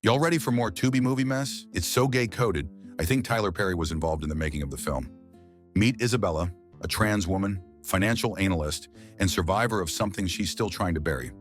Y'all ready for more Tubi movie mess? It's so gay-coded, I think Tyler Perry was involved in the making of the film. Meet Isabella, a trans woman, financial analyst, and survivor of something she's still trying to bury.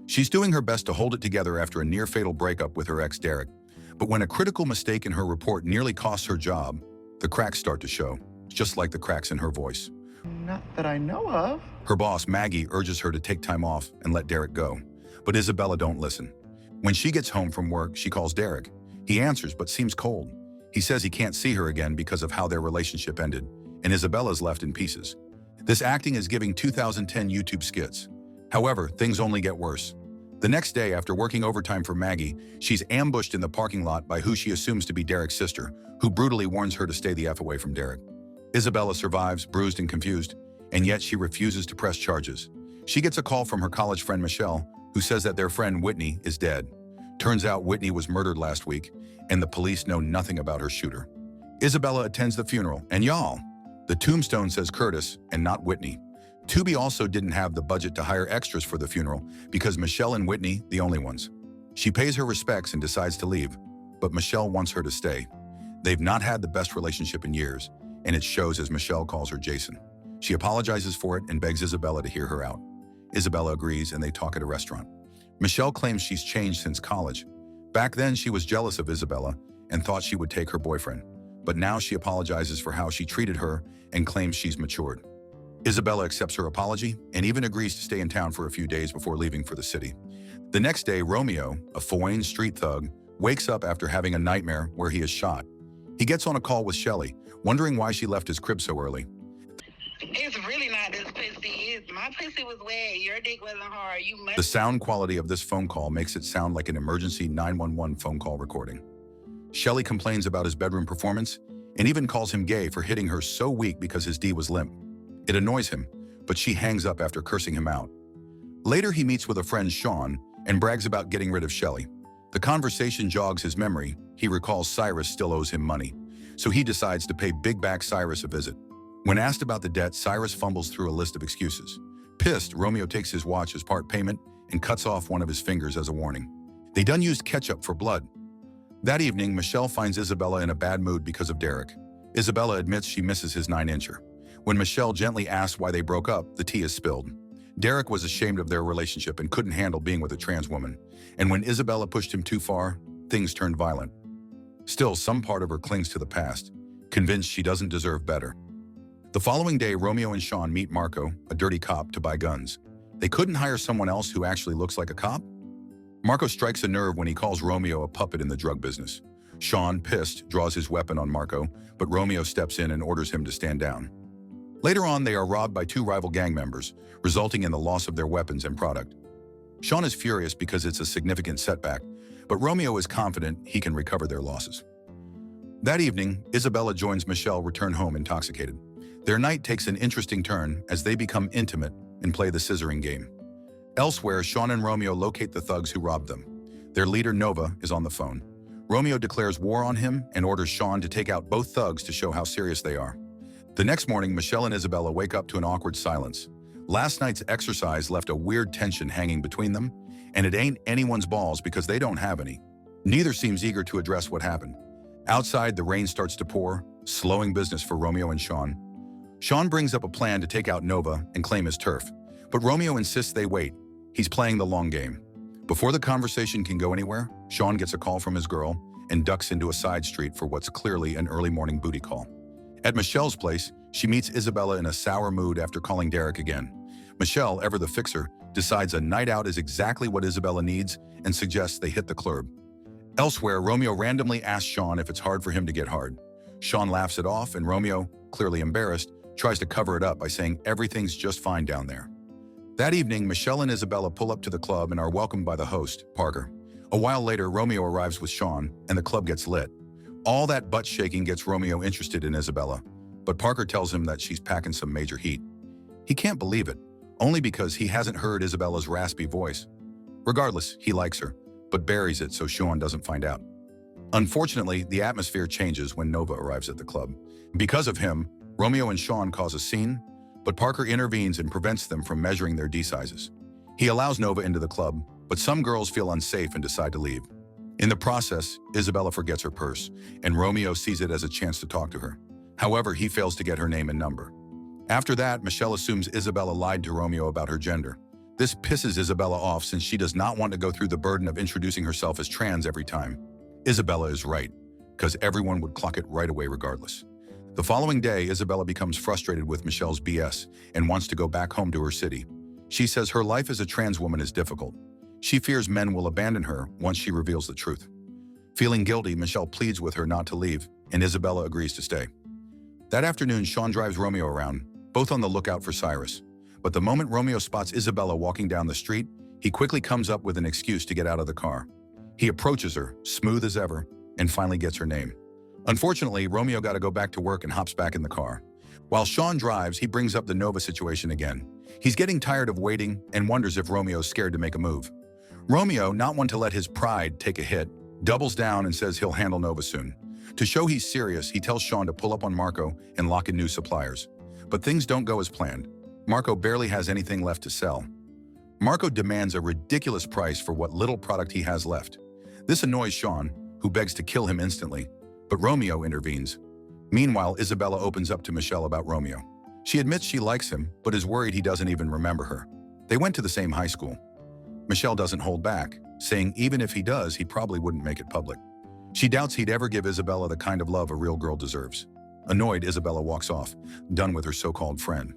She's doing her best to hold it together after a near-fatal breakup with her ex Derek. But when a critical mistake in her report nearly costs her job, the cracks start to show, just like the cracks in her voice. Not that I know of. Her boss, Maggie, urges her to take time off and let Derek go. But Isabella don't listen. When she gets home from work, she calls Derek. He answers but seems cold. He says he can't see her again because of how their relationship ended, and Isabella's left in pieces. This acting is giving 2010 YouTube skits. However, things only get worse. The next day, after working overtime for Maggie, she's ambushed in the parking lot by who she assumes to be Derek's sister, who brutally warns her to stay the F away from Derek. Isabella survives, bruised and confused, and yet she refuses to press charges. She gets a call from her college friend Michelle, who says that their friend Whitney is dead. Turns out Whitney was murdered last week, and the police know nothing about her shooter. Isabella attends the funeral, and y'all, the tombstone says Curtis and not Whitney. Tubi also didn't have the budget to hire extras for the funeral because Michelle and Whitney, the only ones. She pays her respects and decides to leave, but Michelle wants her to stay. They've not had the best relationship in years, and it shows as Michelle calls her Jason. She apologizes for it and begs Isabella to hear her out. Isabella agrees and they talk at a restaurant. Michelle claims she's changed since college. Back then, she was jealous of Isabella and thought she would take her boyfriend. But now she apologizes for how she treated her and claims she's matured. Isabella accepts her apology and even agrees to stay in town for a few days before leaving for the city. The next day, Romeo, a Foyne street thug, wakes up after having a nightmare where he is shot. He gets on a call with Shelley, wondering why she left his crib so early. It's really not this pussy. My pussy was wet. Your dick wasn't hard. You must. The sound quality of this phone call makes it sound like an emergency 911 phone call recording. Shelley complains about his bedroom performance and even calls him gay for hitting her so weak because his D was limp. It annoys him, but she hangs up after cursing him out. Later, he meets with a friend, Sean, and brags about getting rid of Shelley. The conversation jogs his memory. He recalls Cyrus still owes him money, so he decides to pay Big Back Cyrus a visit. When asked about the debt, Cyrus fumbles through a list of excuses. Pissed, Romeo takes his watch as part payment and cuts off one of his fingers as a warning. They done used ketchup for blood. That evening, Michelle finds Isabella in a bad mood because of Derek. Isabella admits she misses his 9-incher. When Michelle gently asks why they broke up, the tea is spilled. Derek was ashamed of their relationship and couldn't handle being with a trans woman. And when Isabella pushed him too far, things turned violent. Still, some part of her clings to the past, convinced she doesn't deserve better. The following day, Romeo and Sean meet Marco, a dirty cop, to buy guns. They couldn't hire someone else who actually looks like a cop? Marco strikes a nerve when he calls Romeo a puppet in the drug business. Sean, pissed, draws his weapon on Marco, but Romeo steps in and orders him to stand down. Later on, they are robbed by 2 rival gang members, resulting in the loss of their weapons and product. Sean is furious because it's a significant setback, but Romeo is confident he can recover their losses. That evening, Isabella joins Michelle return home intoxicated. Their night takes an interesting turn as they become intimate and play the scissoring game. Elsewhere, Sean and Romeo locate the thugs who robbed them. Their leader, Nova, is on the phone. Romeo declares war on him and orders Sean to take out both thugs to show how serious they are. The next morning, Michelle and Isabella wake up to an awkward silence. Last night's exercise left a weird tension hanging between them, and it ain't anyone's balls because they don't have any. Neither seems eager to address what happened. Outside, the rain starts to pour, slowing business for Romeo and Sean. Sean brings up a plan to take out Nova and claim his turf, but Romeo insists they wait. He's playing the long game. Before the conversation can go anywhere, Sean gets a call from his girl and ducks into a side street for what's clearly an early morning booty call. At Michelle's place, she meets Isabella in a sour mood after calling Derek again. Michelle, ever the fixer, decides a night out is exactly what Isabella needs and suggests they hit the club. Elsewhere, Romeo randomly asks Sean if it's hard for him to get hard. Sean laughs it off, and Romeo, clearly embarrassed, tries to cover it up by saying everything's just fine down there. That evening, Michelle and Isabella pull up to the club and are welcomed by the host, Parker. A while later, Romeo arrives with Sean, and the club gets lit. All that butt shaking gets Romeo interested in Isabella, but Parker tells him that she's packing some major heat. He can't believe it, only because he hasn't heard Isabella's raspy voice. Regardless, he likes her, but buries it so Sean doesn't find out. Unfortunately, the atmosphere changes when Nova arrives at the club. Because of him, Romeo and Sean cause a scene, but Parker intervenes and prevents them from measuring their D sizes. He allows Nova into the club, but some girls feel unsafe and decide to leave. In the process, Isabella forgets her purse, and Romeo sees it as a chance to talk to her. However, he fails to get her name and number. After that, Michelle assumes Isabella lied to Romeo about her gender. This pisses Isabella off since she does not want to go through the burden of introducing herself as trans every time. Isabella is right, because everyone would clock it right away regardless. The following day, Isabella becomes frustrated with Michelle's BS and wants to go back home to her city. She says her life as a trans woman is difficult. She fears men will abandon her once she reveals the truth. Feeling guilty, Michelle pleads with her not to leave, and Isabella agrees to stay. That afternoon, Sean drives Romeo around, both on the lookout for Cyrus. But the moment Romeo spots Isabella walking down the street, he quickly comes up with an excuse to get out of the car. He approaches her, smooth as ever, and finally gets her name. Unfortunately, Romeo got to go back to work and hops back in the car. While Sean drives, he brings up the Nova situation again. He's getting tired of waiting and wonders if Romeo's scared to make a move. Romeo, not one to let his pride take a hit, doubles down and says he'll handle Nova soon. To show he's serious, he tells Sean to pull up on Marco and lock in new suppliers. But things don't go as planned. Marco barely has anything left to sell. Marco demands a ridiculous price for what little product he has left. This annoys Sean, who begs to kill him instantly, but Romeo intervenes. Meanwhile, Isabella opens up to Michelle about Romeo. She admits she likes him, but is worried he doesn't even remember her. They went to the same high school. Michelle doesn't hold back, saying even if he does, he probably wouldn't make it public. She doubts he'd ever give Isabella the kind of love a real girl deserves. Annoyed, Isabella walks off, done with her so-called friend.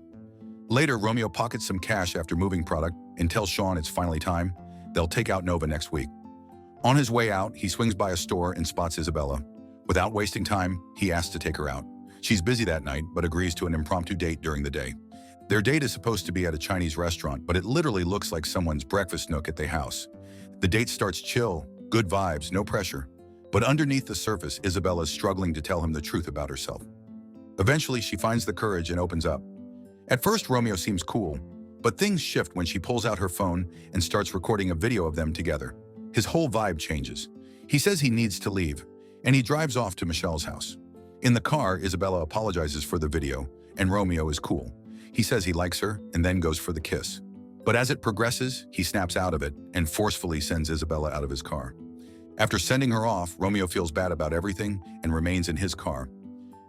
Later, Romeo pockets some cash after moving product and tells Sean it's finally time. They'll take out Nova next week. On his way out, he swings by a store and spots Isabella. Without wasting time, he asks to take her out. She's busy that night, but agrees to an impromptu date during the day. Their date is supposed to be at a Chinese restaurant, but it literally looks like someone's breakfast nook at their house. The date starts chill, good vibes, no pressure. But underneath the surface, Isabella's struggling to tell him the truth about herself. Eventually, she finds the courage and opens up. At first, Romeo seems cool, but things shift when she pulls out her phone and starts recording a video of them together. His whole vibe changes. He says he needs to leave, and he drives off to Michelle's house. In the car, Isabella apologizes for the video, and Romeo is cool. He says he likes her and then goes for the kiss. But as it progresses, he snaps out of it and forcefully sends Isabella out of his car. After sending her off, Romeo feels bad about everything and remains in his car.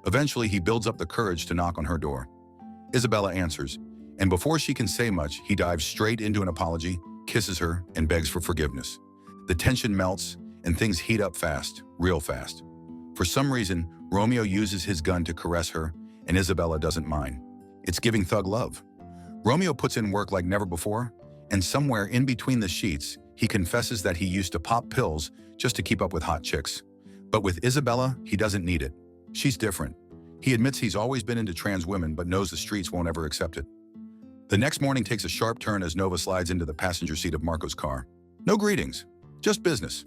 Eventually, he builds up the courage to knock on her door. Isabella answers, and before she can say much, he dives straight into an apology, kisses her, and begs for forgiveness. The tension melts, and things heat up fast, real fast. For some reason, Romeo uses his gun to caress her, and Isabella doesn't mind. It's giving thug love. Romeo puts in work like never before, and somewhere in between the sheets, he confesses that he used to pop pills just to keep up with hot chicks. But with Isabella, he doesn't need it. She's different. He admits he's always been into trans women, but knows the streets won't ever accept it. The next morning takes a sharp turn as Nova slides into the passenger seat of Marco's car. No greetings, just business.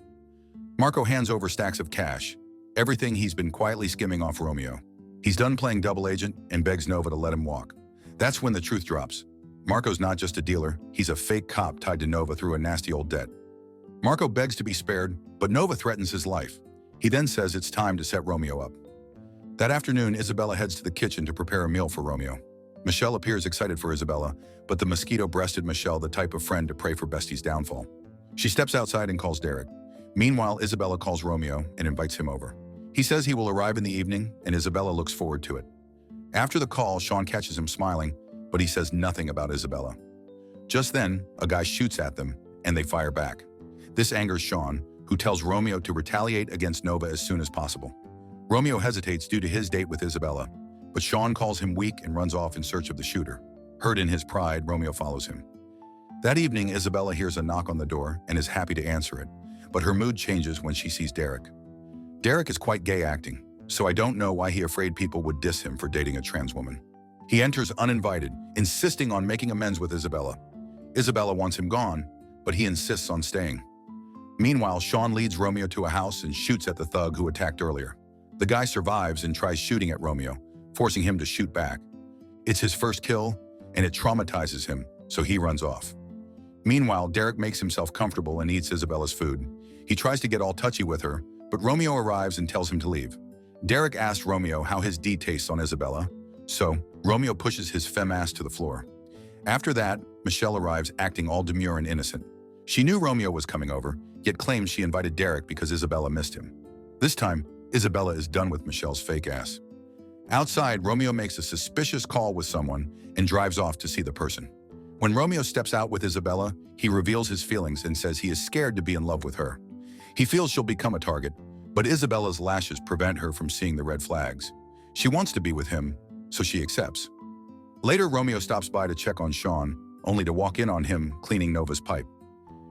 Marco hands over stacks of cash, everything he's been quietly skimming off Romeo. He's done playing double agent and begs Nova to let him walk. That's when the truth drops. Marco's not just a dealer, he's a fake cop tied to Nova through a nasty old debt. Marco begs to be spared, but Nova threatens his life. He then says it's time to set Romeo up. That afternoon, Isabella heads to the kitchen to prepare a meal for Romeo. Michelle appears excited for Isabella, but the mosquito-breasted Michelle the type of friend to pray for Bestie's downfall. She steps outside and calls Derek. Meanwhile, Isabella calls Romeo and invites him over. He says he will arrive in the evening, and Isabella looks forward to it. After the call, Sean catches him smiling, but he says nothing about Isabella. Just then, a guy shoots at them, and they fire back. This angers Sean, who tells Romeo to retaliate against Nova as soon as possible. Romeo hesitates due to his date with Isabella, but Sean calls him weak and runs off in search of the shooter. Hurt in his pride, Romeo follows him. That evening, Isabella hears a knock on the door and is happy to answer it, but her mood changes when she sees Derek. Derek is quite gay acting, so I don't know why he afraid people would diss him for dating a trans woman. He enters uninvited, insisting on making amends with Isabella. Isabella wants him gone, but he insists on staying. Meanwhile, Sean leads Romeo to a house and shoots at the thug who attacked earlier. The guy survives and tries shooting at Romeo, forcing him to shoot back. It's his first kill, and it traumatizes him, so he runs off. Meanwhile, Derek makes himself comfortable and eats Isabella's food. He tries to get all touchy with her, but Romeo arrives and tells him to leave. Derek asks Romeo how his D tastes on Isabella, so Romeo pushes his femme ass to the floor. After that, Michelle arrives acting all demure and innocent. She knew Romeo was coming over, yet claims she invited Derek because Isabella missed him. This time, Isabella is done with Michelle's fake ass. Outside, Romeo makes a suspicious call with someone and drives off to see the person. When Romeo steps out with Isabella, he reveals his feelings and says he is scared to be in love with her. He feels she'll become a target, but Isabella's lashes prevent her from seeing the red flags. She wants to be with him, so she accepts. Later, Romeo stops by to check on Sean, only to walk in on him cleaning Nova's pipe.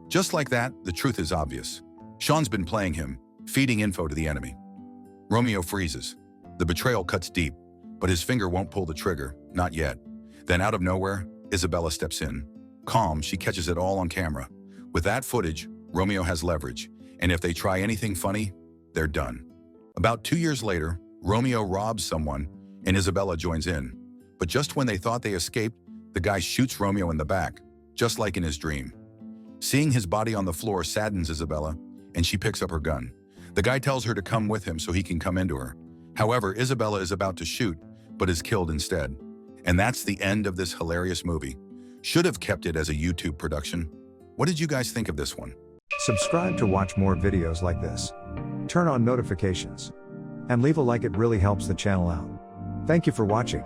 Just like that, the truth is obvious. Sean's been playing him, feeding info to the enemy. Romeo freezes. The betrayal cuts deep, but his finger won't pull the trigger, not yet. Then out of nowhere, Isabella steps in. Calm, she catches it all on camera. With that footage, Romeo has leverage, and if they try anything funny, they're done. About 2 years later, Romeo robs someone, and Isabella joins in. But just when they thought they escaped, the guy shoots Romeo in the back, just like in his dream. Seeing his body on the floor saddens Isabella, and she picks up her gun. The guy tells her to come with him so he can come into her. However, Isabella is about to shoot, but is killed instead. And that's the end of this hilarious movie. Should have kept it as a YouTube production. What did you guys think of this one? Subscribe to watch more videos like this. Turn on notifications. And leave a like, it really helps the channel out. Thank you for watching.